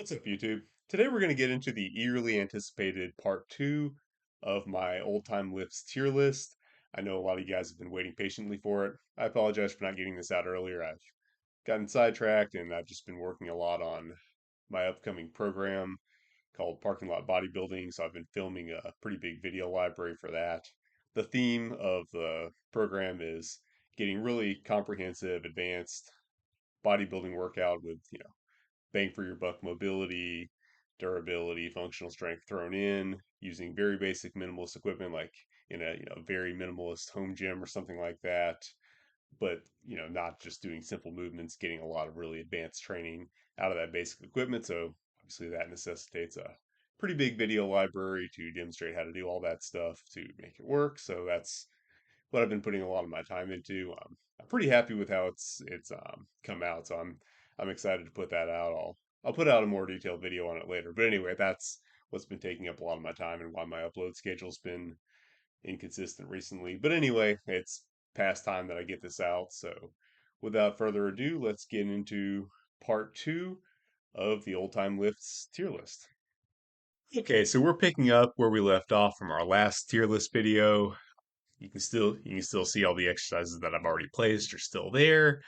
What's up, YouTube? Today we're going to get into the eagerly anticipated part two of my old time lifts tier list. I know a lot of you guys have been waiting patiently for it. I apologize for not getting this out earlier. I've gotten sidetracked and I've just been working a lot on my upcoming program called Parking Lot Bodybuilding. So I've been filming a pretty big video library for that. The theme of the program is getting really comprehensive, advanced bodybuilding workout with, bang for your buck mobility, durability, functional strength thrown in, using very basic minimalist equipment like in a very minimalist home gym or something like that. But not just doing simple movements, getting a lot of really advanced training out of that basic equipment. So obviously that necessitates a pretty big video library to demonstrate how to do all that stuff to make it work. So that's what I've been putting a lot of my time into. I'm pretty happy with how it's come out, so I'm excited to put that out. I'll put out a more detailed video on it later. But anyway, that's what's been taking up a lot of my time and why my upload schedule's been inconsistent recently. But anyway, it's past time that I get this out. So without further ado, let's get into part two of the old time lifts tier list. Okay, so we're picking up where we left off from our last tier list video. You can still see all the exercises that I've already placed are still there,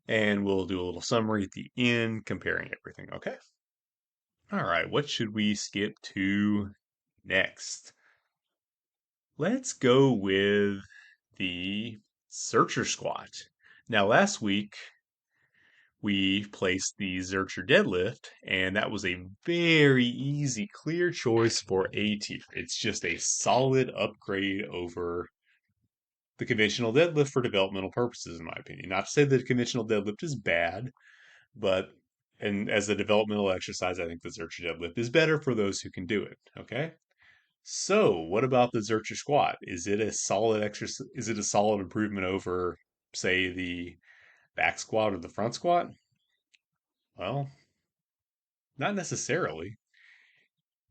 and we'll do a little summary at the end comparing everything. Okay. All right. What should we skip to next? Let's go with the Zercher squat. Now, last week we placed the Zercher deadlift, and that was a very easy, clear choice for A tier. It's just a solid upgrade over the conventional deadlift for developmental purposes, in my opinion. Not to say that the conventional deadlift is bad, but and as a developmental exercise, I think the Zercher deadlift is better for those who can do it. Okay. So, what about the Zercher squat? Is it a solid exercise? Is it a solid improvement over, say, the back squat or the front squat? Well, not necessarily.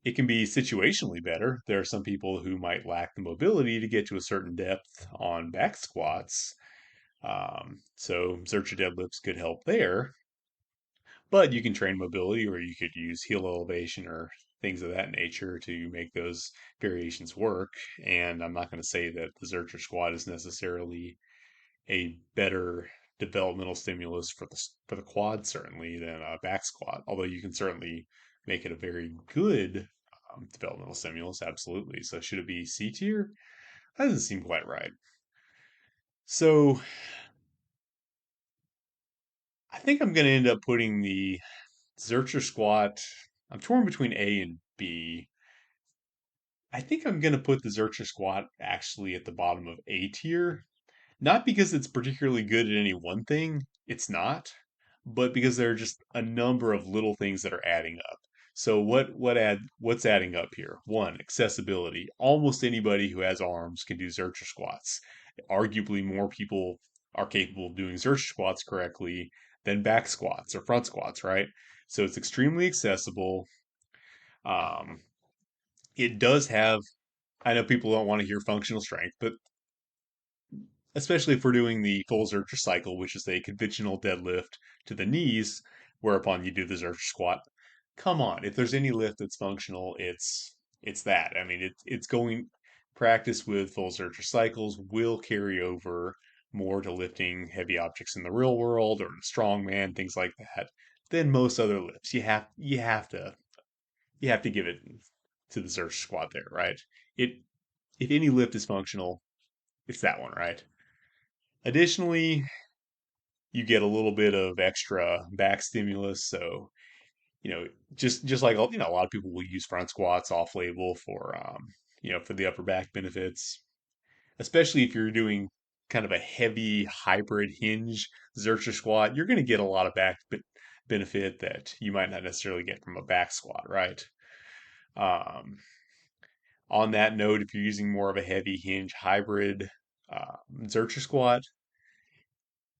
It can be situationally better. There are some people who might lack the mobility to get to a certain depth on back squats. So Zercher deadlifts could help there, but you can train mobility or you could use heel elevation or things of that nature to make those variations work. And I'm not going to say that the Zercher squat is necessarily a better developmental stimulus for the quad certainly than a back squat, although you can certainly make it a very good developmental stimulus, absolutely. So should it be C tier? That doesn't seem quite right. So I think I'm going to end up putting the Zercher squat. I'm torn between A and B. I think I'm going to put the Zercher squat actually at the bottom of A tier. Not because it's particularly good at any one thing, it's not, but because there are just a number of little things that are adding up. So what's adding up here? One, accessibility. Almost anybody who has arms can do Zercher squats. Arguably more people are capable of doing Zercher squats correctly than back squats or front squats, right? So it's extremely accessible. Um, it does have, I know people don't want to hear functional strength, but especially if we're doing the full Zercher cycle, which is a conventional deadlift to the knees, whereupon you do the Zercher squat. Come on, if there's any lift that's functional, it's that. I mean, it's going practice with full Zercher cycles will carry over more to lifting heavy objects in the real world or in strongman, things like that, than most other lifts. You have to give it to the Zercher squat there, right? It if any lift is functional, it's that one, right? Additionally, you get a little bit of extra back stimulus. So, just like a lot of people will use front squats off label for the upper back benefits, especially if you're doing kind of a heavy hybrid hinge Zercher squat, you're going to get a lot of benefit that you might not necessarily get from a back squat, right? Um, on that note, if you're using more of a heavy hinge hybrid Zercher squat,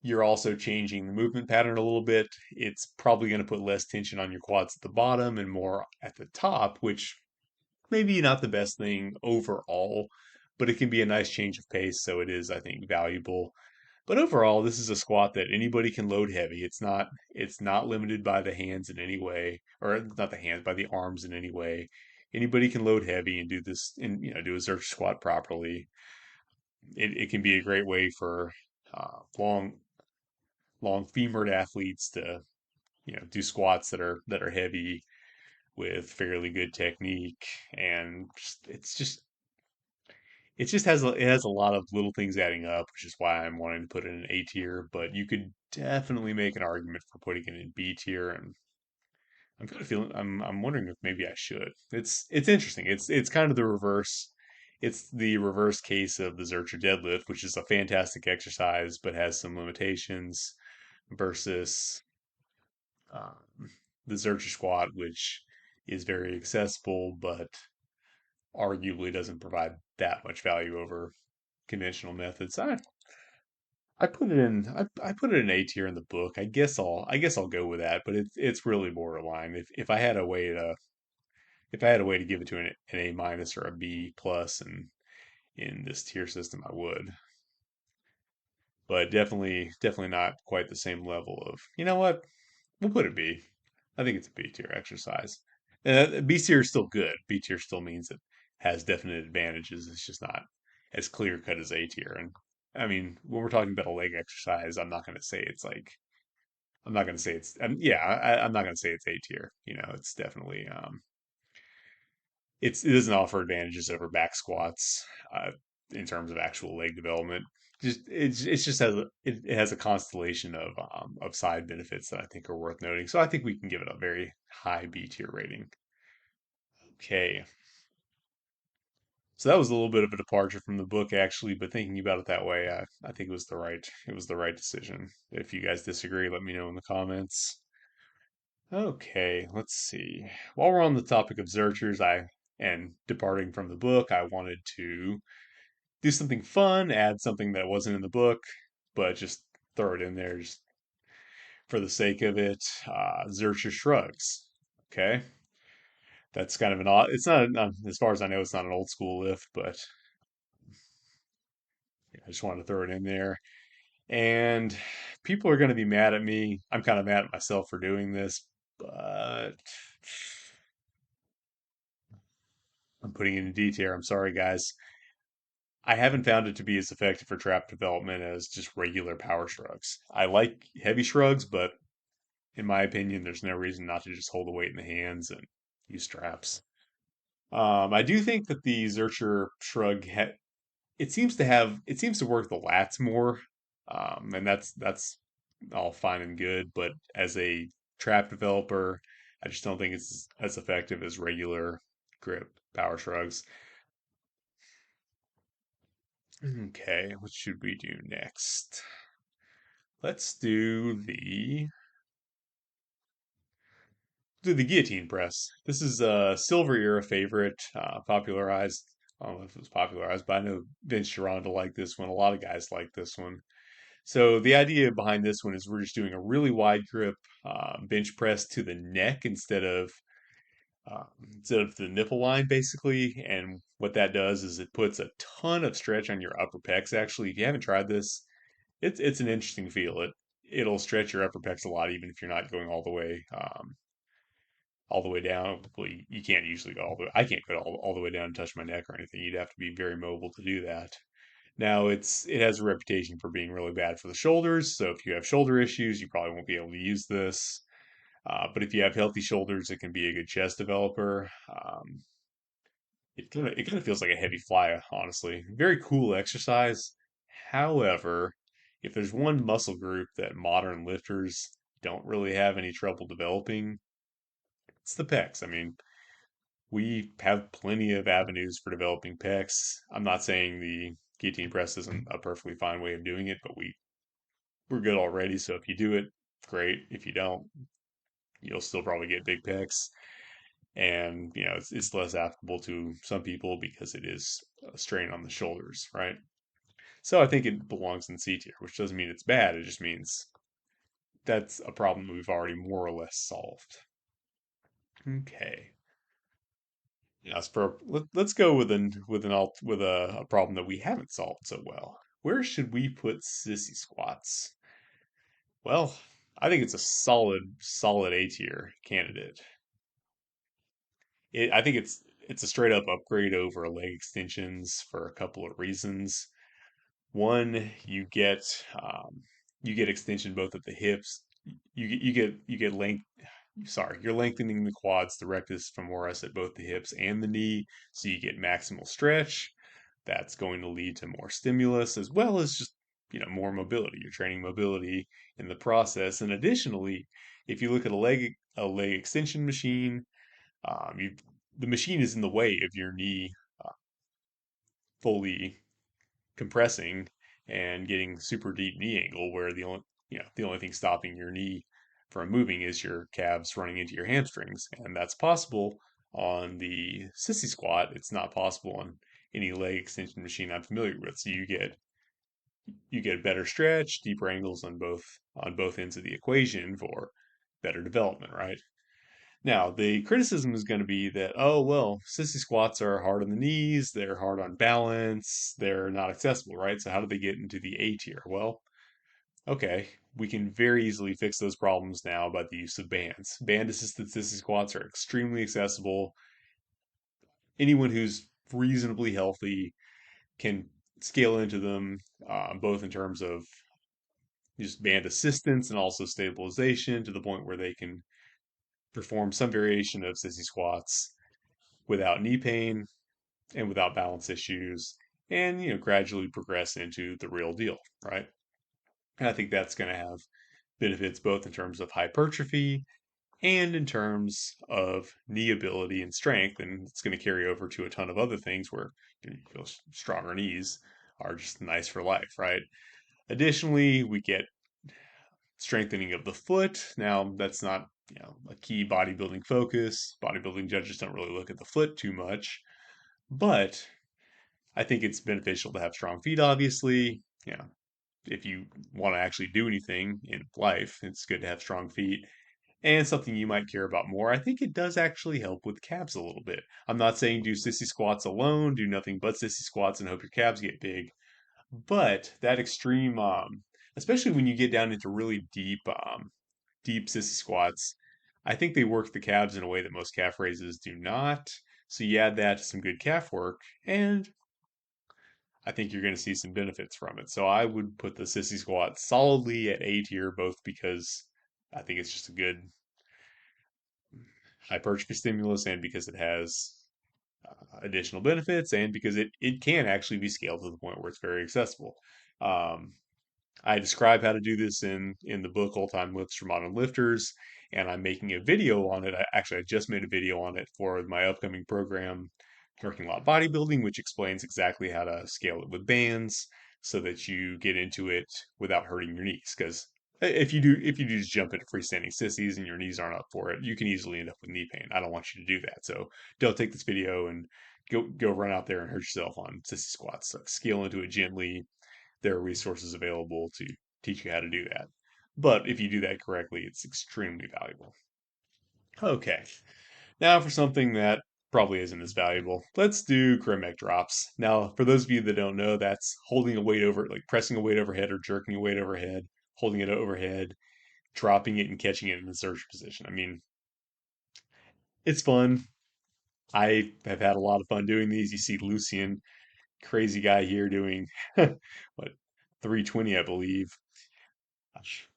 you're also changing the movement pattern a little bit. It's probably going to put less tension on your quads at the bottom and more at the top, which maybe not the best thing overall, but it can be a nice change of pace. So it is, I think, valuable. But overall, this is a squat that anybody can load heavy. It's not limited by the hands in any way, or not the hands, by the arms in any way. Anybody can load heavy and do this and do a Zercher squat properly. It can be a great way for long femored athletes to do squats that are heavy with fairly good technique, and it has a lot of little things adding up, which is why I'm wanting to put it in A tier. But you could definitely make an argument for putting it in B tier, and I'm kind of feeling I'm wondering if maybe I should. It's interesting. It's kind of the reverse. It's the reverse case of the Zercher deadlift, which is a fantastic exercise but has some limitations, versus the Zercher squat, which is very accessible but arguably doesn't provide that much value over conventional methods. I put it in I put it in A tier in the book. I guess I'll go with that, but it's really borderline. If I had a way to give it to an A minus or a B plus in this tier system, I would. But definitely not quite the same level of, you know what? We'll put it B. I think it's a B tier exercise. B tier is still good. B tier still means it has definite advantages. It's just not as clear cut as A tier. And I mean, when we're talking about a leg exercise, I'm not going to say it's, yeah, I'm not going to say it's A tier. It's definitely, it doesn't offer advantages over back squats, in terms of actual leg development. It's just it has a constellation of side benefits that I think are worth noting. So I think we can give it a very high B tier rating. Okay, so that was a little bit of a departure from the book, actually, but thinking about it that way, I think it was the right decision. If you guys disagree, let me know in the comments. Okay, let's see. While we're on the topic of Zerchers, and departing from the book, I wanted to do something fun, add something that wasn't in the book, but just throw it in there just for the sake of it. Zercher shrugs. Okay, that's kind of an odd. It's not, as far as I know, it's not an old school lift, but I just wanted to throw it in there. And people are going to be mad at me. I'm kind of mad at myself for doing this, but I'm putting it in D tier. I'm sorry, guys. I haven't found it to be as effective for trap development as just regular power shrugs. I like heavy shrugs, but in my opinion, there's no reason not to just hold the weight in the hands and use straps. I do think that the Zercher shrug it seems to work the lats more, and that's all fine and good. But as a trap developer, I just don't think it's as effective as regular grip power shrugs. Okay, what should we do next? Let's do the guillotine press. This is a silver era favorite, popularized. I don't know if it was popularized, but I know Vince Gironda liked this one. A lot of guys like this one. So the idea behind this one is we're just doing a really wide grip bench press to the neck uh, instead of the nipple line, basically. And what that does is it puts a ton of stretch on your upper pecs. Actually, if you haven't tried this, it's an interesting feel. It'll stretch your upper pecs a lot, even if you're not going all the way down. Well, you can't usually go all the way. I can't go all the way down and touch my neck or anything. You'd have to be very mobile to do that. Now it has a reputation for being really bad for the shoulders. So if you have shoulder issues, you probably won't be able to use this. But if you have healthy shoulders, it can be a good chest developer. It kind of feels like a heavy fly, honestly. Very cool exercise. However, if there's one muscle group that modern lifters don't really have any trouble developing, it's the pecs. I mean, we have plenty of avenues for developing pecs. I'm not saying the guillotine press isn't a perfectly fine way of doing it, but we're good already. So if you do it, great. If you don't, you'll still probably get big pecs. And it's less applicable to some people because it is a strain on the shoulders, right? So I think it belongs in C tier, which doesn't mean it's bad. It just means that's a problem we've already more or less solved. Okay. Yes, let's go with a problem that we haven't solved so well. Where should we put sissy squats? Well, I think it's a solid A tier candidate. I think it's a straight up upgrade over leg extensions for a couple of reasons. One, you get extension both at the hips. You get length. Sorry, you're lengthening the quads, the rectus femoris at both the hips and the knee, so you get maximal stretch. That's going to lead to more stimulus as well as just more mobility. You're training mobility in the process, and additionally, if you look at a leg extension machine, you the machine is in the way of your knee uh, fully compressing and getting super deep knee angle where the only thing stopping your knee from moving is your calves running into your hamstrings, and that's possible on the sissy squat. It's not possible on any leg extension machine I'm familiar with. So you get better stretch, deeper angles on both ends of the equation for better development, right? Now, the criticism is going to be that, oh, well, sissy squats are hard on the knees, they're hard on balance, they're not accessible, right? So, how do they get into the A tier? Well, okay, we can very easily fix those problems now by the use of bands. Band assisted sissy squats are extremely accessible. Anyone who's reasonably healthy can scale into them, both in terms of just band assistance and also stabilization to the point where they can perform some variation of sissy squats without knee pain and without balance issues, and gradually progress into the real deal, right? And I think that's going to have benefits both in terms of hypertrophy and in terms of knee ability and strength, and it's going to carry over to a ton of other things where stronger knees are just nice for life, right? Additionally, we get strengthening of the foot. Now, that's not a key bodybuilding focus. Bodybuilding judges don't really look at the foot too much, but I think it's beneficial to have strong feet, obviously. If you want to actually do anything in life, it's good to have strong feet. And something you might care about more, I think it does actually help with calves a little bit. I'm not saying do sissy squats alone, do nothing but sissy squats and hope your calves get big. But that extreme, especially when you get down into really deep sissy squats, I think they work the calves in a way that most calf raises do not. So you add that to some good calf work, and I think you're going to see some benefits from it. So I would put the sissy squat solidly at A tier, both because I think it's just a good hypertrophy stimulus and because it has additional benefits and because it can actually be scaled to the point where it's very accessible. Um, I describe how to do this in the book Old Time Lifts for Modern Lifters, and I'm making a video on it. I just made a video on it for my upcoming program, Parking Lot Bodybuilding, which explains exactly how to scale it with bands so that you get into it without hurting your knees. Because if you do just jump into freestanding sissies and your knees aren't up for it, you can easily end up with knee pain. I don't want you to do that. So don't take this video and go run out there and hurt yourself on sissy squats. So scale into it gently. There are resources available to teach you how to do that. But if you do that correctly, it's extremely valuable. Okay, now for something that probably isn't as valuable. Let's do Grimek drops. Now, for those of you that don't know, that's holding a weight over, like pressing a weight overhead or jerking a weight overhead, holding it overhead, dropping it and catching it in the Zercher position. I mean, it's fun. I have had a lot of fun doing these. You see Lucian, crazy guy here doing what 320, I believe.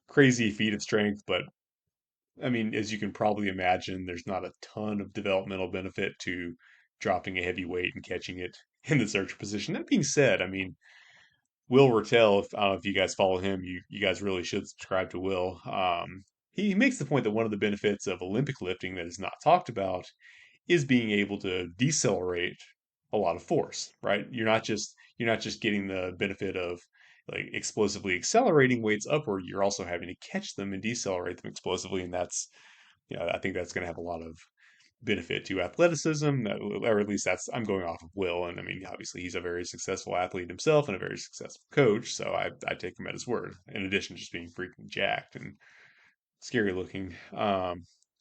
Crazy feat of strength, but I mean, as you can probably imagine, there's not a ton of developmental benefit to dropping a heavy weight and catching it in the Zercher position. That being said, I mean, Will Rattel, if I don't know if you guys follow him, you guys really should subscribe to Will. He makes the point that one of the benefits of Olympic lifting that is not talked about is being able to decelerate a lot of force, right? You're not just getting the benefit of like explosively accelerating weights upward, you're also having to catch them and decelerate them explosively, and that's I think that's going to have a lot of benefit to athleticism, or at least that's I'm going off of Will, and I mean obviously he's a very successful athlete himself and a very successful coach, so I take him at his word. In addition to just being freaking jacked and scary looking.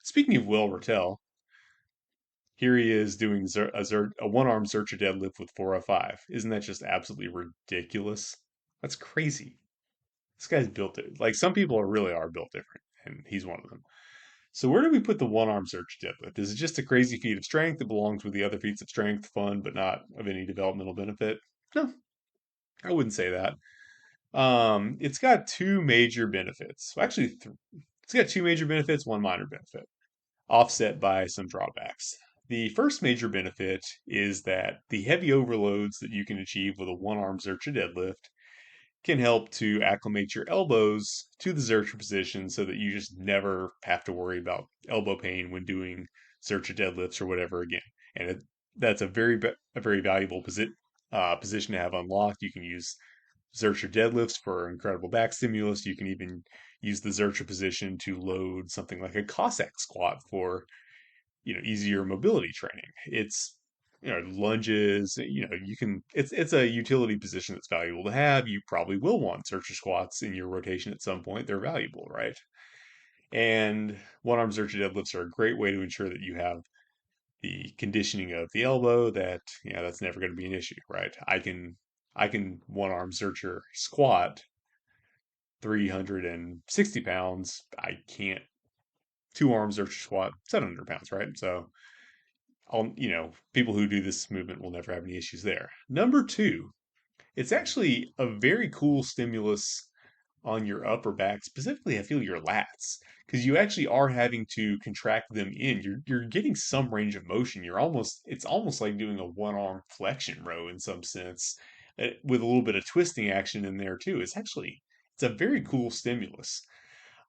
Speaking of Will Rattel, here he is doing a one arm Zercher deadlift with 405. Isn't that just absolutely ridiculous? That's crazy. This guy's built it. Like some people really are built different, and he's one of them. So where do we put the one arm Zercher deadlift? Is it just a crazy feat of strength that belongs with the other feats of strength, fun but not of any developmental benefit? No, I wouldn't say that. It's got two major benefits. Well, actually, it's got two major benefits, one minor benefit, offset by some drawbacks. The first major benefit is that the heavy overloads that you can achieve with a one arm Zercher deadlift can help to acclimate your elbows to the Zercher position so that you just never have to worry about elbow pain when doing Zercher deadlifts or whatever again. And that's a very valuable position to have unlocked. You can use Zercher deadlifts for incredible back stimulus. You can even use the Zercher position to load something like a Cossack squat for easier mobility training. It's lunges. You can. It's a utility position that's valuable to have. You probably will want Zercher squats in your rotation at some point. They're valuable, right? And one arm Zercher deadlifts are a great way to ensure that you have the conditioning of the elbow. That's never going to be an issue, right? I can one arm Zercher squat 360 pounds. I can't two arms Zercher squat 700 pounds, right? So people who do this movement will never have any issues there. Number two, it's actually a very cool stimulus on your upper back, specifically, I feel your lats, because you actually are having to contract them in. You're getting some range of motion. It's almost like doing a one arm flexion row in some sense, with a little bit of twisting action in there too. It's a very cool stimulus.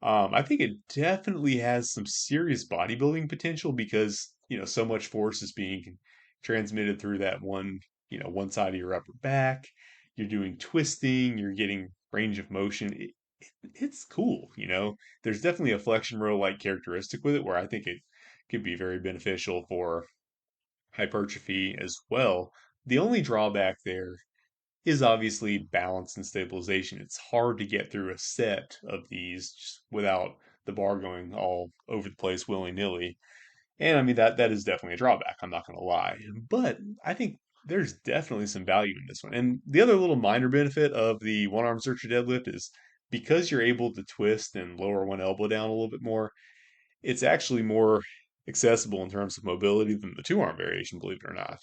I think it definitely has some serious bodybuilding potential because, so much force is being transmitted through that one side of your upper back. You're doing twisting, you're getting range of motion. It's cool, There's definitely a flexion row like characteristic with it where I think it could be very beneficial for hypertrophy as well. The only drawback there is obviously balance and stabilization. It's hard to get through a set of these just without the bar going all over the place willy nilly. And I mean that is definitely a drawback. I'm not going to lie, but I think there's definitely some value in this one. And the other little minor benefit of the one arm Zercher deadlift is because you're able to twist and lower one elbow down a little bit more. It's actually more accessible in terms of mobility than the two arm variation. Believe it or not,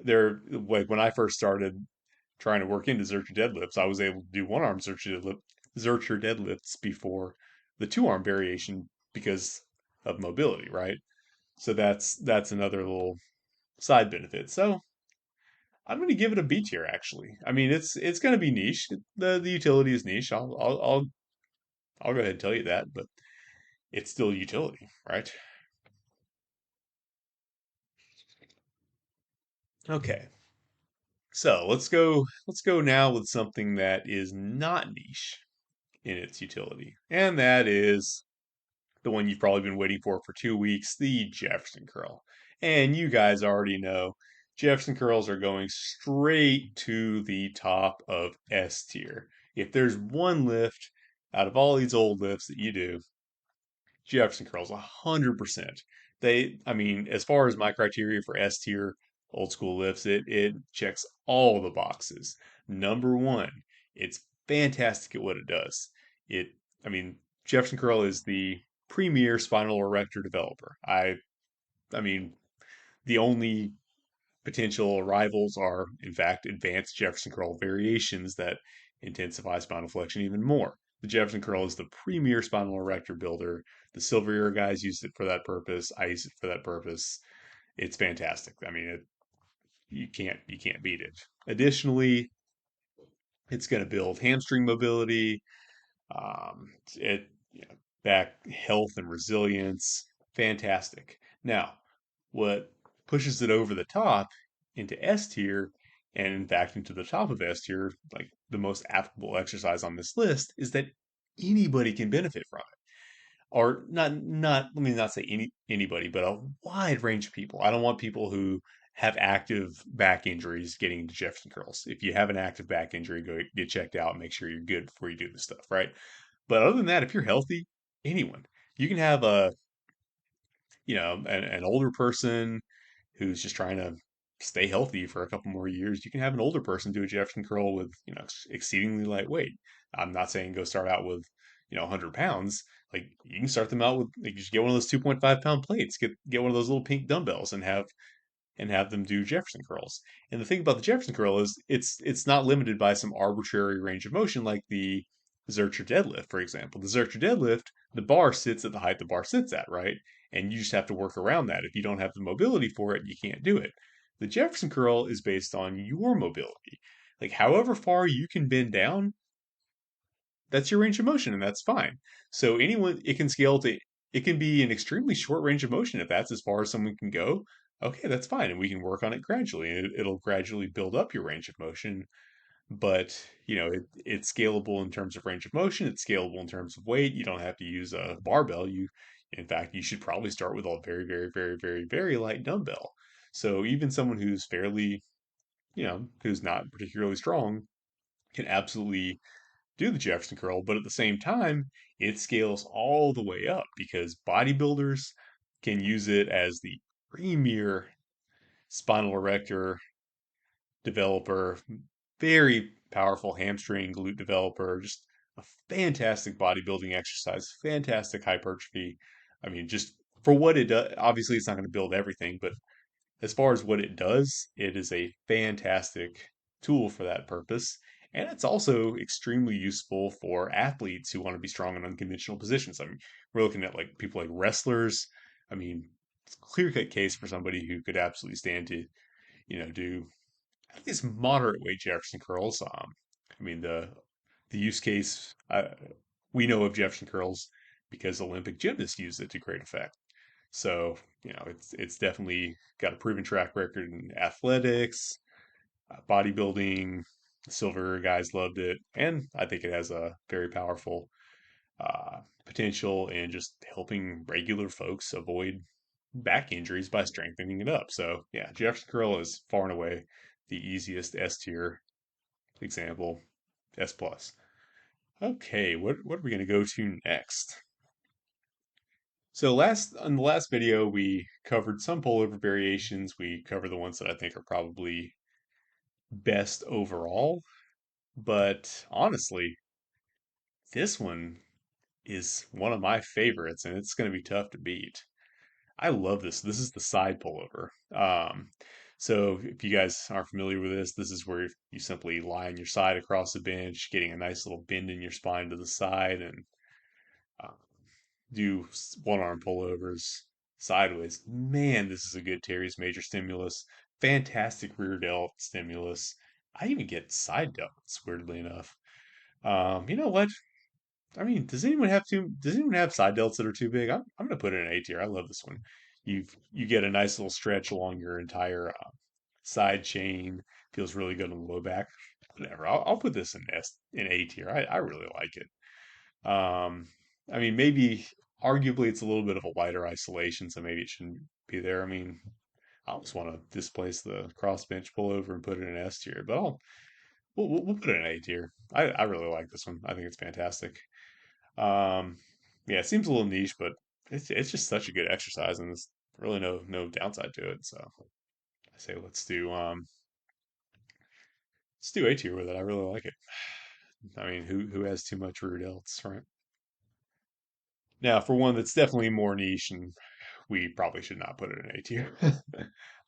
there like when I first started trying to work into Zercher deadlifts, I was able to do one arm Zercher deadlifts before the two arm variation because of mobility, right? So that's another little side benefit. So I'm going to give it a B tier. Actually, I mean it's going to be niche. The utility is niche. I'll go ahead and tell you that, but it's still utility, right? Okay, so let's go now with something that is not niche in its utility, and that is the one you've probably been waiting for 2 weeks, the Jefferson curl. And you guys already know Jefferson curls are going straight to the top of S tier. If there's one lift out of all these old lifts that you do, Jefferson curls 100%. I mean, as far as my criteria for S tier old school lifts, it checks all the boxes. Number one, it's fantastic at what it does. It, I mean, Jefferson curl is the premier spinal erector developer. I mean, the only potential rivals are, in fact, advanced Jefferson curl variations that intensify spinal flexion even more. The Jefferson curl is the premier spinal erector builder. The Silver Ear guys use it for that purpose. I use it for that purpose. It's fantastic. I mean, you can't beat it. Additionally, it's going to build hamstring mobility. It back health and resilience. Fantastic. Now, what pushes it over the top into S tier, and in fact into the top of S tier, like the most applicable exercise on this list, is that anybody can benefit from it. Or not let me not say anybody, but a wide range of people. I don't want people who have active back injuries getting into Jefferson curls. If you have an active back injury, go get checked out, make sure you're good before you do this stuff, right? But other than that, if you're healthy, anyone. You can have an older person who's just trying to stay healthy for a couple more years, you can have an older person do a Jefferson curl with, exceedingly lightweight. I'm not saying go start out with, 100 pounds. Like you can start them out with, like, just get one of those 2.5 pound plates, get one of those little pink dumbbells and have them do Jefferson curls. And the thing about the Jefferson curl is it's not limited by some arbitrary range of motion like the Zercher deadlift, for example. The Zercher deadlift, the bar sits at the height the bar sits at, right? And you just have to work around that. If you don't have the mobility for it, you can't do it. The Jefferson curl is based on your mobility. Like however far you can bend down, that's your range of motion, and that's fine. So anyone, it can scale to, it can be an extremely short range of motion if that's as far as someone can go. Okay, that's fine, and we can work on it gradually, and it'll gradually build up your range of motion. But it's scalable in terms of range of motion. It's scalable in terms of weight. You don't have to use a barbell. In fact, you should probably start with a very, very, very, very, very light dumbbell. So even someone who's fairly, who's not particularly strong can absolutely do the Jefferson curl, but at the same time, it scales all the way up because bodybuilders can use it as the premier spinal erector developer, very powerful hamstring glute developer, just a fantastic bodybuilding exercise, fantastic hypertrophy. I mean, just for what it does, obviously it's not going to build everything, but as far as what it does, it is a fantastic tool for that purpose. And it's also extremely useful for athletes who want to be strong in unconventional positions. I mean, we're looking at like people like wrestlers. I mean, it's a clear-cut case for somebody who could absolutely stand to, do at least moderate weight Jefferson curls. I mean, the use case we know of Jefferson curls because Olympic gymnasts use it to great effect. So, it's definitely got a proven track record in athletics, bodybuilding. Silver guys loved it, and I think it has a very powerful potential in just helping regular folks avoid back injuries by strengthening it up. So, yeah, Jefferson curl is far and away the easiest S tier example, S plus. Okay, what are we going to go to next? So last on the last video, we covered some pullover variations. We covered the ones that I think are probably best overall. But honestly, this one is one of my favorites, and it's going to be tough to beat. I love this. This is the side pullover. So if you guys aren't familiar with this, this is where you simply lie on your side across the bench, getting a nice little bend in your spine to the side, and uh, do one arm pullovers sideways. Man, this is a good teres major stimulus. Fantastic rear delt stimulus. I even get side delts, weirdly enough. You know what? I mean, does anyone have side delts that are too big? I'm gonna put it in A tier. I love this one. You get a nice little stretch along your entire side chain. Feels really good on the low back. Whatever. I'll put this in A tier. I really like it. Um, I mean, maybe arguably it's a little bit of a wider isolation, so maybe it shouldn't be there. I mean, I just want to displace the crossbench pullover and put it in S tier, but we'll put it in A tier. I really like this one. I think it's fantastic. Um, yeah, it seems a little niche, but it's just such a good exercise, and there's really no downside to it. So I say let's do A tier with it. I really like it. I mean, who has too much rear delts, right? Now, for one that's definitely more niche, and we probably should not put it in A tier.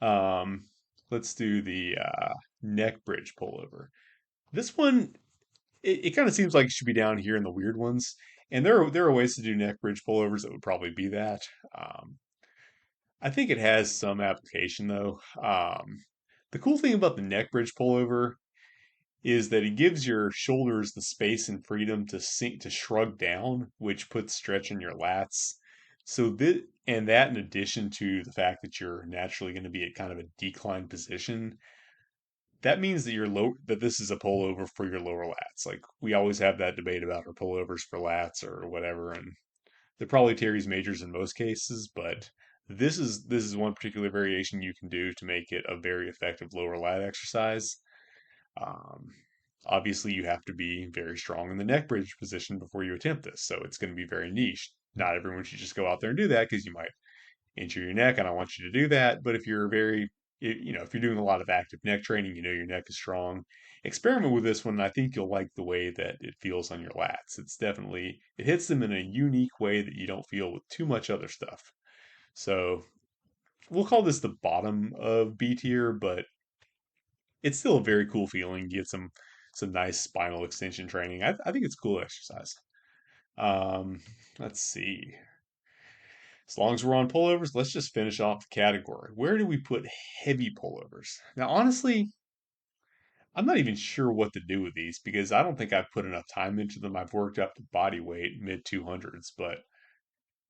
um, let's do the neck bridge pullover. This one, it kind of seems like it should be down here in the weird ones. And there are ways to do neck bridge pullovers that would probably be that. Um, I think it has some application though. The cool thing about the neck bridge pullover is that it gives your shoulders the space and freedom to sink to shrug down, which puts stretch in your lats. So that in addition to the fact that you're naturally going to be at kind of a declined position, that means that that this is a pullover for your lower lats. Like we always have that debate about our pullovers for lats or whatever, and they're probably teres majors in most cases, but this is one particular variation you can do to make it a very effective lower lat exercise. Um, Obviously, you have to be very strong in the neck bridge position before you attempt this, so it's going to be very niche. Not everyone should just go out there and do that because you might injure your neck. I don't want you to do that, but if you're very if you're doing a lot of active neck training, your neck is strong. Experiment with this one. I think you'll like the way that it feels on your lats. It hits them in a unique way that you don't feel with too much other stuff. So we'll call this the bottom of B tier, but it's still a very cool feeling. You get some nice spinal extension training. I think it's a cool exercise. Um, let's see. As long as we're on pullovers, let's just finish off the category. Where do we put heavy pullovers? Now, honestly, I'm not even sure what to do with these because I don't think I've put enough time into them. I've worked up to body weight mid 200s, but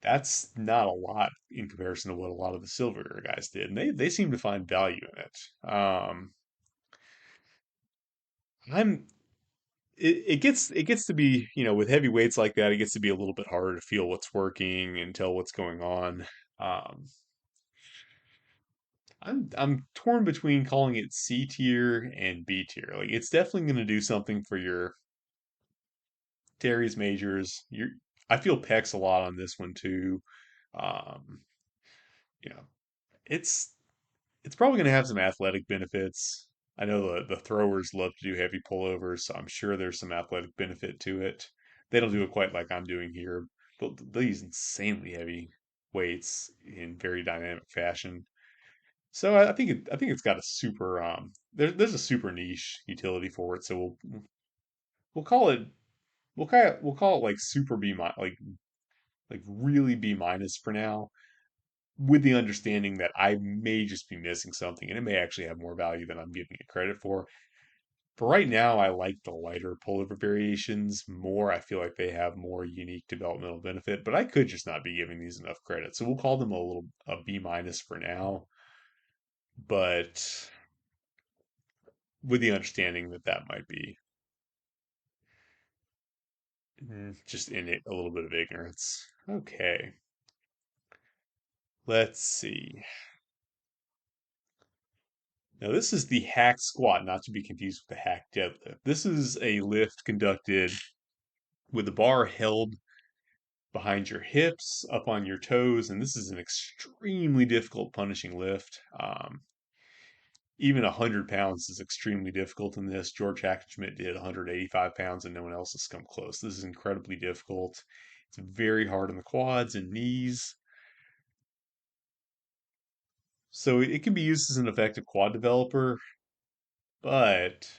that's not a lot in comparison to what a lot of the silver guys did. And they seem to find value in it. I'm it gets to be, with heavy weights like that, it gets to be a little bit harder to feel what's working and tell what's going on. Um, I'm torn between calling it C tier and B tier. Like it's definitely going to do something for your Terry's majors. I feel pecs a lot on this one too. Um, you know, it's it's probably going to have some athletic benefits. I know the throwers love to do heavy pullovers, so I'm sure there's some athletic benefit to it. They don't do it quite like I'm doing here, but they use insanely heavy weights in very dynamic fashion. So I think it's got a super there's a super niche utility for it. So we'll call it we'll call it like super like really B minus for now, with the understanding that I may just be missing something and it may actually have more value than I'm giving it credit for. For right now, I like the lighter pullover variations more. I feel like they have more unique developmental benefit, but I could just not be giving these enough credit. So we'll call them a B minus for now, but with the understanding that that might be just in it a little bit of ignorance. Okay, let's see. Now, this is the hack squat, not to be confused with the hack deadlift. This is a lift conducted with the bar held behind your hips, up on your toes, and this is an extremely difficult punishing lift. Even 100 pounds is extremely difficult in this. George Hackenschmidt did 185 pounds, and no one else has come close. This is incredibly difficult. It's very hard on the quads and knees. So it can be used as an effective quad developer, but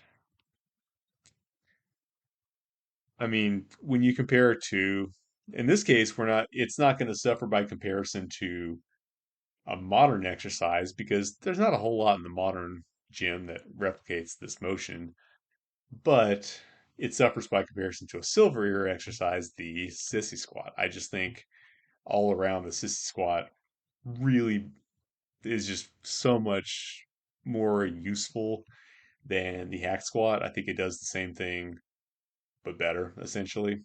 I mean, when you compare it to, in this case, it's not going to suffer by comparison to a modern exercise because there's not a whole lot in the modern gym that replicates this motion, but it suffers by comparison to a silver era exercise, the sissy squat. I just think all around the sissy squat really is just so much more useful than the hack squat. I think it does the same thing but better, essentially.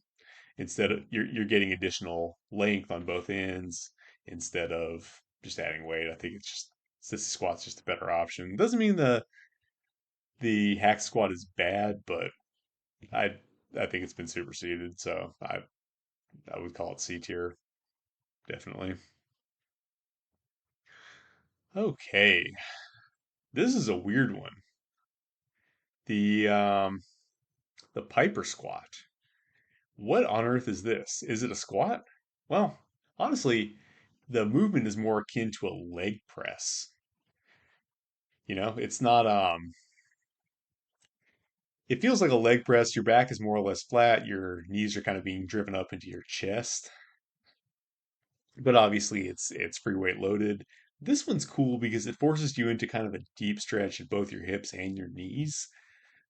Instead of you're getting additional length on both ends instead of just adding weight. I think it's just sissy squat's just a better option. Doesn't mean the hack squat is bad, but I I think it's been superseded, so I would call it C tier, definitely. Okay, this is a weird one. The Piper squat. What on earth is this? Is it a squat? Well, honestly, the movement is more akin to a leg press. It's not it feels like a leg press. Your back is more or less flat, your knees are kind of being driven up into your chest, but obviously it's free weight loaded. This one's cool because it forces you into kind of a deep stretch at both your hips and your knees.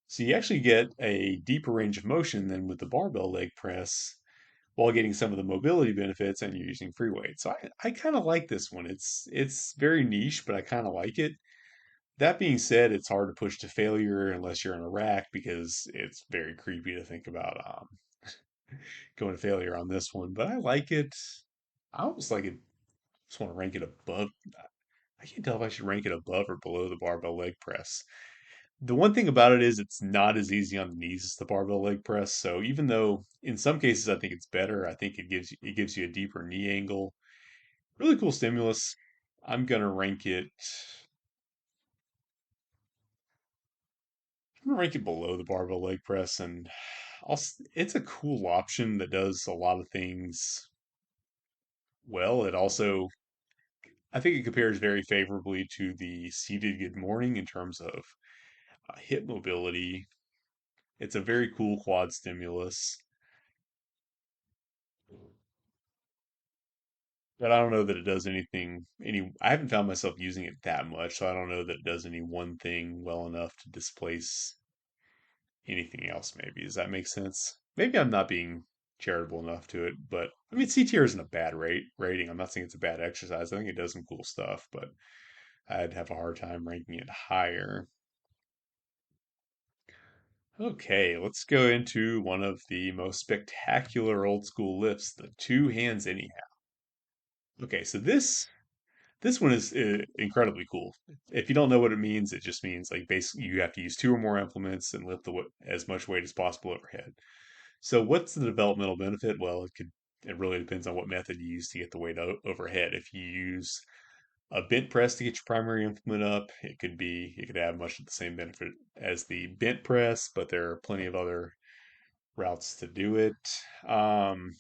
So you actually get a deeper range of motion than with the barbell leg press while getting some of the mobility benefits and you're using free weight. So I kind of like this one. It's very niche, but I kind of like it. That being said, it's hard to push to failure unless you're in a rack because it's very creepy to think about going to failure on this one. But I like it. I almost like it. Just want to rank it above. I can't tell if I should rank it above or below the barbell leg press. The one thing about it is it's not as easy on the knees as the barbell leg press. So even though in some cases I think it's better, I think it gives you a deeper knee angle. Really cool stimulus. I'm gonna rank it. gonna rank it below the barbell leg press, and it's a cool option that does a lot of things well. It also, I think it compares very favorably to the seated good morning in terms of hip mobility. It's a very cool quad stimulus, but I don't know that it does I haven't found myself using it that much, so I don't know that it does any one thing well enough to displace anything else, maybe. Does that make sense? Maybe I'm not being charitable enough to it, but I mean, C tier isn't a bad rating. I'm not saying it's a bad exercise. I think it does some cool stuff, but I'd have a hard time ranking it higher. Okay, let's go into one of the most spectacular old school lifts, the two hands anyhow. Okay, so this one is incredibly cool. If you don't know what it means, it just means like basically you have to use two or more implements and lift as much weight as possible overhead. So what's the developmental benefit? Well, it really depends on what method you use to get the weight overhead. If you use a bent press to get your primary implement up, it could have much of the same benefit as the bent press, but there are plenty of other routes to do it. Um,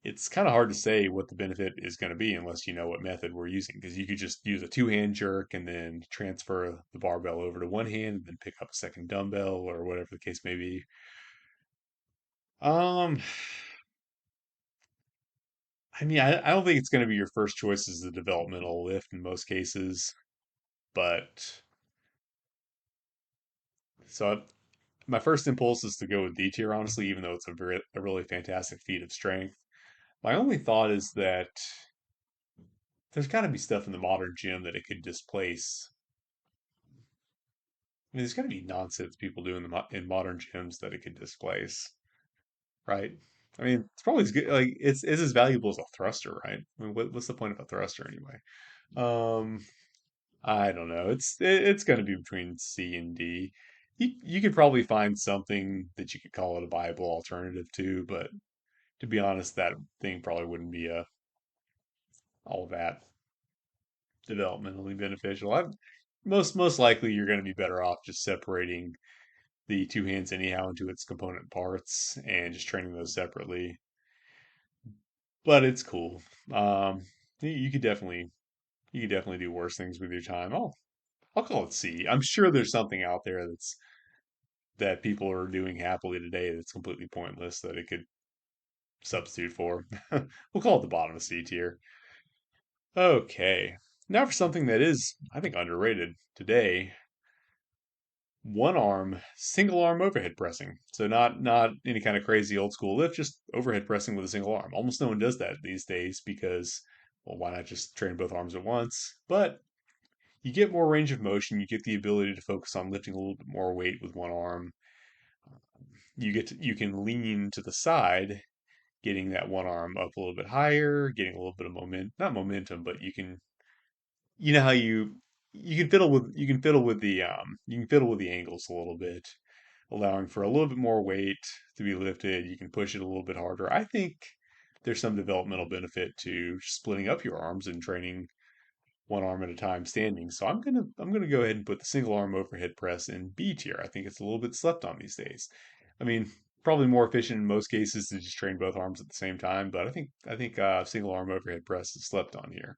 it's kind of hard to say what the benefit is going to be unless you know what method we're using, because you could just use a two-hand jerk and then transfer the barbell over to one hand and then pick up a second dumbbell or whatever the case may be. Um, I mean, I don't think it's going to be your first choice as a developmental lift in most cases, but so my first impulse is to go with D tier, honestly, even though it's a really fantastic feat of strength. My only thought is that there's got to be stuff in the modern gym that it could displace. I mean, there's got to be nonsense people do in modern gyms that it could displace, right? I mean, it's probably as good, like it's as valuable as a thruster, right? I mean, what's the point of a thruster anyway? Um, I don't know. It's going to be between C and D. You could probably find something that you could call it a viable alternative to, but to be honest, that thing probably wouldn't be all that developmentally beneficial. Most likely you're going to be better off just separating the two hands anyhow into its component parts and just training those separately. But it's cool. Um, you could definitely do worse things with your time. I'll call it C. I'm sure there's something out there that people are doing happily today that's completely pointless that it could substitute for. We'll call it the bottom of C tier. Okay. Now for something that is, I think, underrated today. One arm, single arm overhead pressing. So not any kind of crazy old school lift, just overhead pressing with a single arm. Almost no one does that these days because, well, why not just train both arms at once? But you get more range of motion. You get the ability to focus on lifting a little bit more weight with one arm. You can lean to the side, getting that one arm up a little bit higher, getting a little bit of not momentum, but you know how you can fiddle with the angles a little bit, allowing for a little bit more weight to be lifted. You can push it a little bit harder. I think there's some developmental benefit to splitting up your arms and training one arm at a time standing. So I'm gonna go ahead and put the single arm overhead press in B tier. I think it's a little bit slept on these days. I mean, probably more efficient in most cases to just train both arms at the same time, but I think single arm overhead press is slept on here.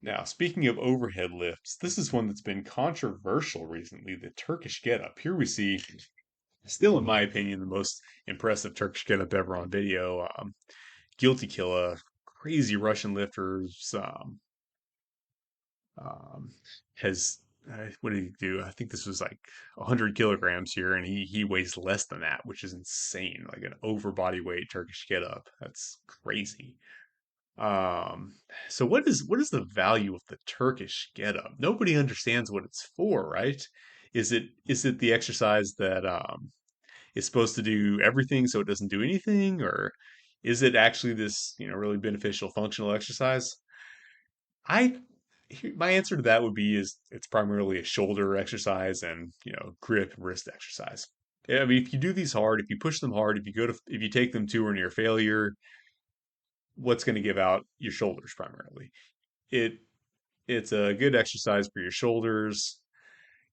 Now, speaking of overhead lifts, this is one that's been controversial recently, the Turkish getup. Here we see, still in my opinion, the most impressive Turkish getup ever on video. Guilty Killa, crazy Russian lifters, um, has what did he do? I think this was like 100 kilograms here, and he weighs less than that, which is insane. Like an over body weight Turkish getup. That's crazy. Um, so what is the value of the Turkish getup? Nobody understands what it's for, right? Is it the exercise that is supposed to do everything so it doesn't do anything, or is it actually this, really beneficial functional exercise? I My answer to that would be is it's primarily a shoulder exercise and, grip and wrist exercise. I mean, if you do these hard, if you push them hard, if you take them to or near failure, what's going to give out your shoulders primarily? It it's a good exercise for your shoulders.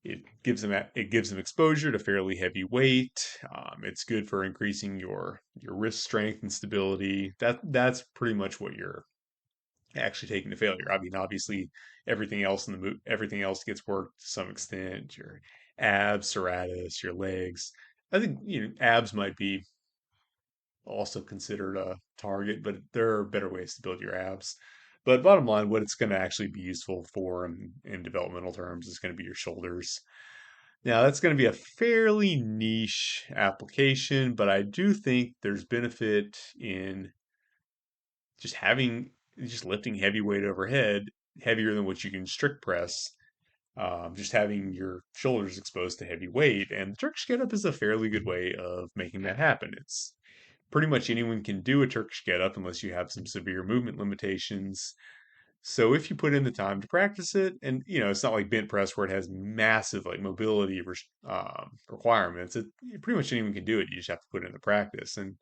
it gives them exposure to fairly heavy weight. It's good for increasing your wrist strength and stability. That's pretty much what you're actually taking to failure. I mean, obviously, everything else gets worked to some extent. Your abs, serratus, your legs. I think abs might be also considered a target, but there are better ways to build your abs. But bottom line, what it's going to actually be useful for in developmental terms is going to be your shoulders. Now, that's going to be a fairly niche application, but I do think there's benefit in just having just lifting heavy weight overhead, heavier than what you can strict press. Just having your shoulders exposed to heavy weight, and the Turkish get up is a fairly good way of making that happen. It's pretty much anyone can do a Turkish get up unless you have some severe movement limitations. So if you put in the time to practice it, and it's not like bent press where it has massive like mobility requirements. Pretty much anyone can do it. You just have to put in the practice, and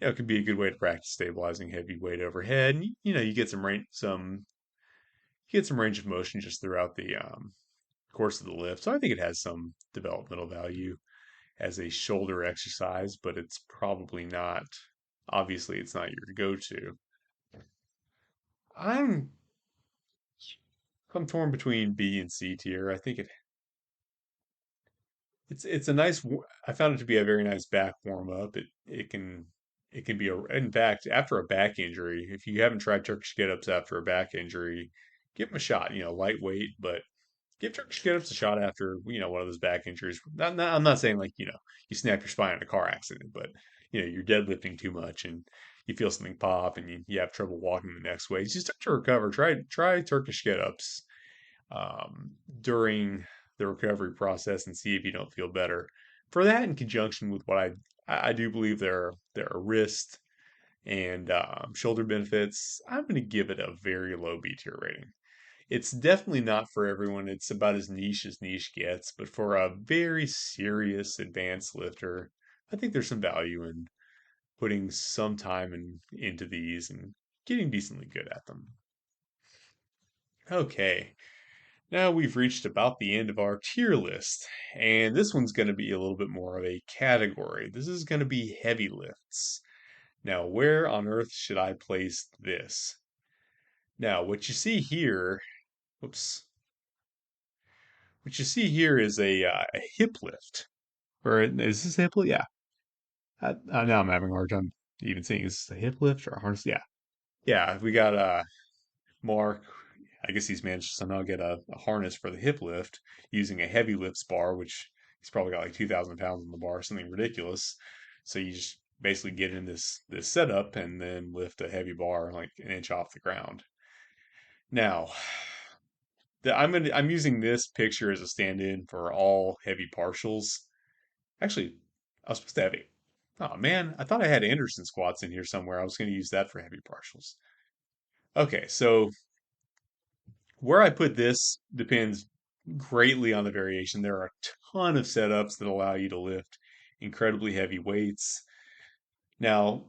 it could be a good way to practice stabilizing heavy weight overhead. And you get some range of motion just throughout the course of the lift. So I think it has some developmental value as a shoulder exercise, but it's probably not. Obviously, it's not your go-to. I'm I'm torn between B and C tier. I think it's a nice. I found it to be a very nice back warm up. It can be in fact after a back injury. If you haven't tried Turkish get ups after a back injury, give them a shot. Lightweight, but give Turkish get ups a shot after one of those back injuries. I'm not saying like you snap your spine in a car accident, but you're deadlifting too much and you feel something pop and you have trouble walking the next way. Just start to recover. Try Turkish get ups during the recovery process and see if you don't feel better. For that, in conjunction with what I do believe there are wrist and shoulder benefits, I'm going to give it a very low B tier rating. It's definitely not for everyone. It's about as niche gets, but for a very serious advanced lifter, I think there's some value in putting some time into these and getting decently good at them. Okay, now we've reached about the end of our tier list, and this one's going to be a little bit more of a category. This is going to be heavy lifts. Now, where on earth should I place this? Now, what you see here, whoops, what you see here is a hip lift. Or is this a hip lift? Yeah. Now I'm having a hard time even seeing. Is this a hip lift or a harness? Yeah. Yeah, we got Mark. I guess he's managed to somehow get a harness for the hip lift using a heavy lifts bar, which he's probably got like 2,000 pounds on the bar, something ridiculous. So you just basically get in this setup and then lift a heavy bar like an inch off the ground. Now, I'm using this picture as a stand-in for all heavy partials. Actually, I was supposed to have it. Oh man, I thought I had Anderson squats in here somewhere. I was going to use that for heavy partials. Okay, so where I put this depends greatly on the variation. There are a ton of setups that allow you to lift incredibly heavy weights. Now,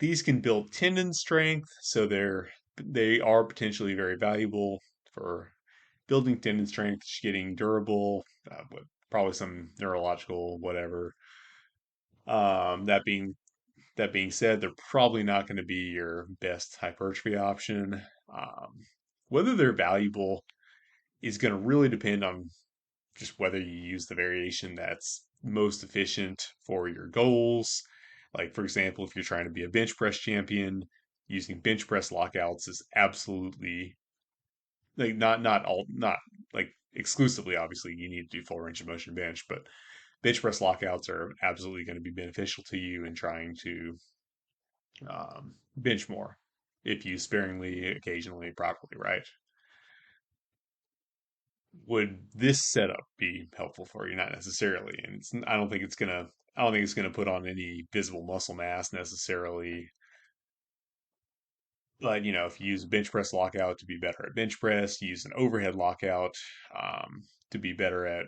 these can build tendon strength, so they are potentially very valuable for building tendon strength, getting durable, with probably some neurological whatever. That being said, they're probably not going to be your best hypertrophy option. Whether they're valuable is going to really depend on just whether you use the variation that's most efficient for your goals. Like, for example, if you're trying to be a bench press champion, using bench press lockouts is absolutely like not like exclusively. Obviously, you need to do full range of motion bench, but bench press lockouts are absolutely going to be beneficial to you in trying to bench more if used sparingly, occasionally, properly, right? Would this setup be helpful for you? Not necessarily, and I don't think it's gonna put on any visible muscle mass necessarily. But if you use a bench press lockout to be better at bench press, use an overhead lockout to be better at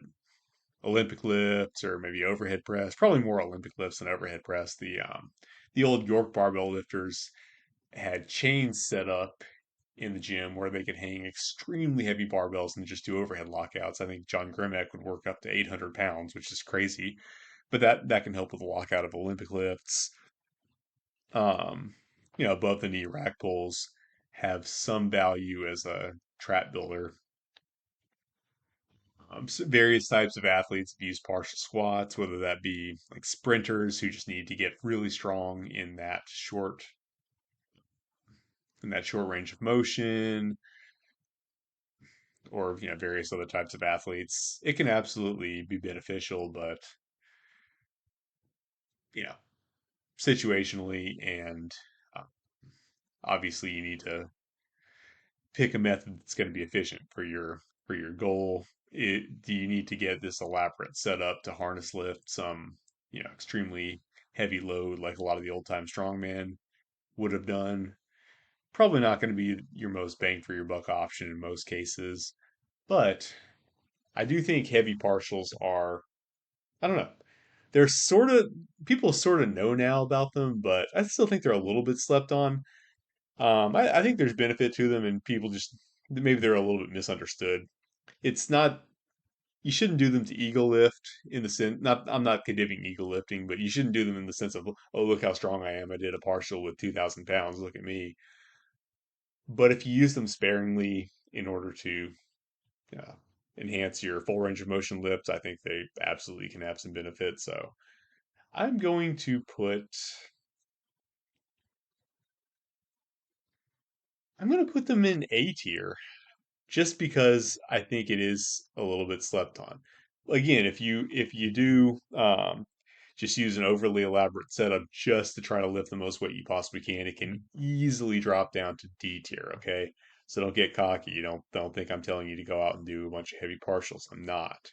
Olympic lifts or maybe overhead press. Probably more Olympic lifts than overhead press. The old York barbell lifters had chains set up in the gym where they could hang extremely heavy barbells and just do overhead lockouts. I think John Grimek would work up to 800 pounds, which is crazy, but that can help with the lockout of Olympic lifts. Um, above the knee rack pulls have some value as a trap builder. Various types of athletes have used partial squats, whether that be like sprinters who just need to get really strong in that short range of motion, or various other types of athletes. It can absolutely be beneficial, but you know situationally and uh, obviously you need to pick a method that's going to be efficient for your goal. Do you need to get this elaborate setup to harness lift some extremely heavy load like a lot of the old time strongman would have done? Probably not going to be your most bang for your buck option in most cases, but I do think heavy partials are, I don't know, they're sort of, people sort of know now about them, but I still think they're a little bit slept on. I think there's benefit to them, and people just maybe they're a little bit misunderstood. It's not, you shouldn't do them to ego lift in the sense, not, I'm not condemning ego lifting, but you shouldn't do them in the sense of, oh, look how strong I am. I did a partial with 2,000 pounds. Look at me. But if you use them sparingly in order to uh, enhance your full range of motion lifts, I think they absolutely can have some benefit. So I'm going to I'm going to put them in A tier just because I think it is a little bit slept on. Again, if you do just use an overly elaborate setup just to try to lift the most weight you possibly can, it can easily drop down to D tier. Okay, so don't get cocky. You don't think I'm telling you to go out and do a bunch of heavy partials. I'm not.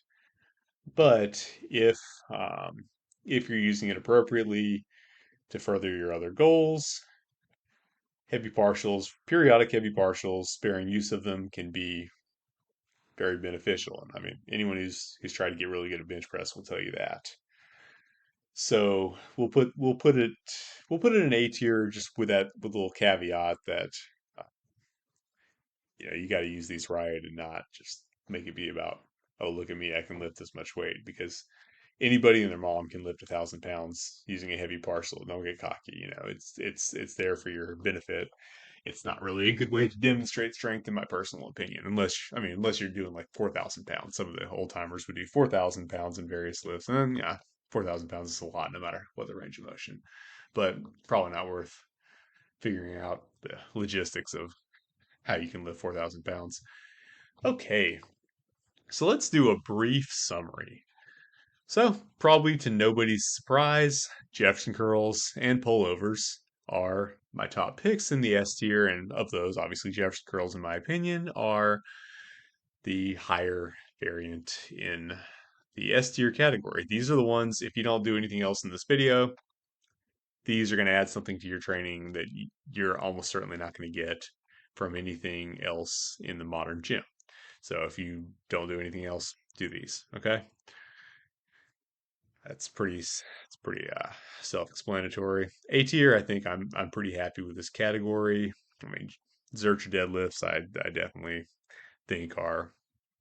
But if you're using it appropriately to further your other goals, heavy partials, periodic heavy partials, sparing use of them can be very beneficial. And I mean, anyone who's tried to get really good at bench press will tell you that. So we'll put it in A tier, just with that with a little caveat that uh, you got to use these right and not just make it be about, oh, look at me, I can lift this much weight, because anybody and their mom can lift 1,000 pounds using a heavy parcel. Don't get cocky. It's there for your benefit. It's not really a good way to demonstrate strength, in my personal opinion. Unless you're doing like 4,000 pounds. Some of the old timers would do 4,000 pounds in various lifts, and then, yeah, 4,000 pounds is a lot, no matter what the range of motion. But probably not worth figuring out the logistics of how you can lift 4,000 pounds. Okay, so let's do a brief summary. So, probably to nobody's surprise, Jefferson curls and pullovers are my top picks in the S tier, and of those, obviously Jefferson curls, in my opinion, are the higher variant in the S tier category. These are the ones, if you don't do anything else in this video, these are going to add something to your training that you're almost certainly not going to get from anything else in the modern gym. So if you don't do anything else, do these, okay? It's pretty self-explanatory. A tier, I think I'm pretty happy with this category. I mean, Zercher deadlifts, I definitely think are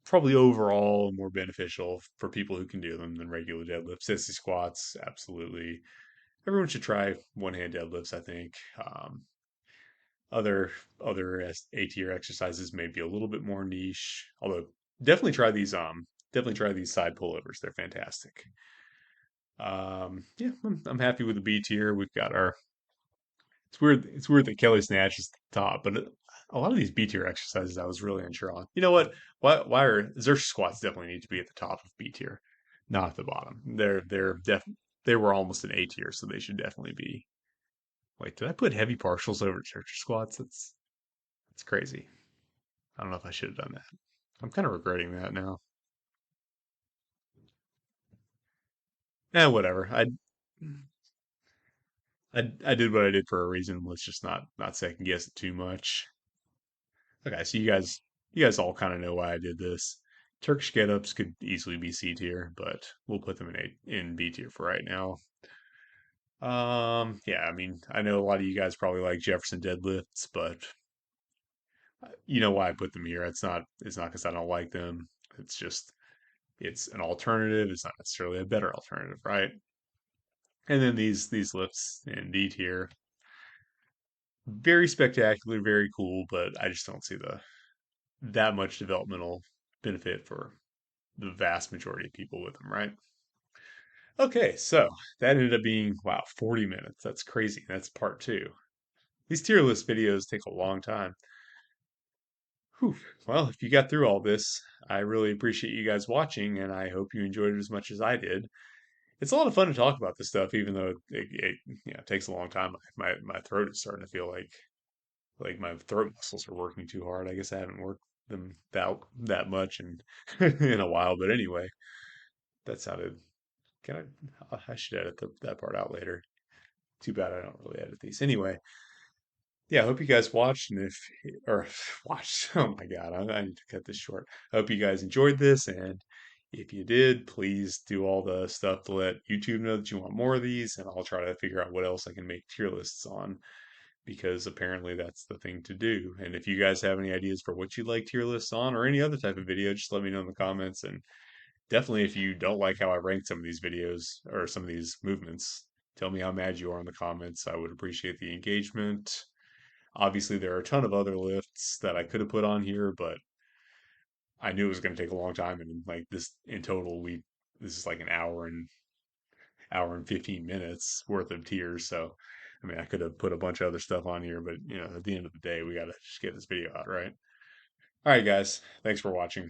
probably overall more beneficial for people who can do them than regular deadlifts. Sissy squats, absolutely. Everyone should try one hand deadlifts, I think. Other A tier exercises may be a little bit more niche, although definitely try these side pullovers. They're fantastic. Yeah, I'm happy with the B tier. We've got our. It's weird. It's weird that Kelly Snatch is at the top, but a lot of these B tier exercises I was really unsure on. You know what? Why are Zercher squats definitely need to be at the top of B tier, not at the bottom. They were almost an A tier, so they should definitely be. Wait, did I put heavy partials over Zercher squats? That's crazy. I don't know if I should have done that. I'm kind of regretting that now. Whatever. I did what I did for a reason. Let's just not second guess it too much. Okay, so you guys all kind of know why I did this. Turkish getups could easily be C tier, but we'll put them in B tier for right now. Yeah, I mean, I know a lot of you guys probably like Jefferson deadlifts, but You know why I put them here. It's not because I don't like them. It's just it's an alternative. It's not necessarily a better alternative, right? And then these lifts in D tier, very spectacular, very cool, but I just don't see the that much developmental benefit for the vast majority of people with them, right? Okay, so that ended up being, wow, 40 minutes. That's crazy. That's part two. These tier list videos take a long time. Whew. Well, if you got through all this, I really appreciate you guys watching, and I hope you enjoyed it as much as I did. It's a lot of fun to talk about this stuff, even though it takes a long time. My throat is starting to feel like my throat muscles are working too hard. I guess I haven't worked them that much in in a while. But anyway, that sounded. Can I should edit that part out later. Too bad I don't really edit these. Anyway, yeah, I hope you guys watched and if or watched. Oh my God, I need to cut this short. I hope you guys enjoyed this, and if you did, please do all the stuff to let YouTube know that you want more of these, and I'll try to figure out what else I can make tier lists on because apparently that's the thing to do. And if you guys have any ideas for what you'd like tier lists on or any other type of video, just let me know in the comments. And definitely, if you don't like how I ranked some of these videos or some of these movements, tell me how mad you are in the comments. I would appreciate the engagement. Obviously, there are a ton of other lifts that I could have put on here, but I knew it was going to take a long time. And like this in total, this is like an hour and 15 minutes worth of tiers. So, I mean, I could have put a bunch of other stuff on here, but at the end of the day, we got to just get this video out, right? All right, guys. Thanks for watching.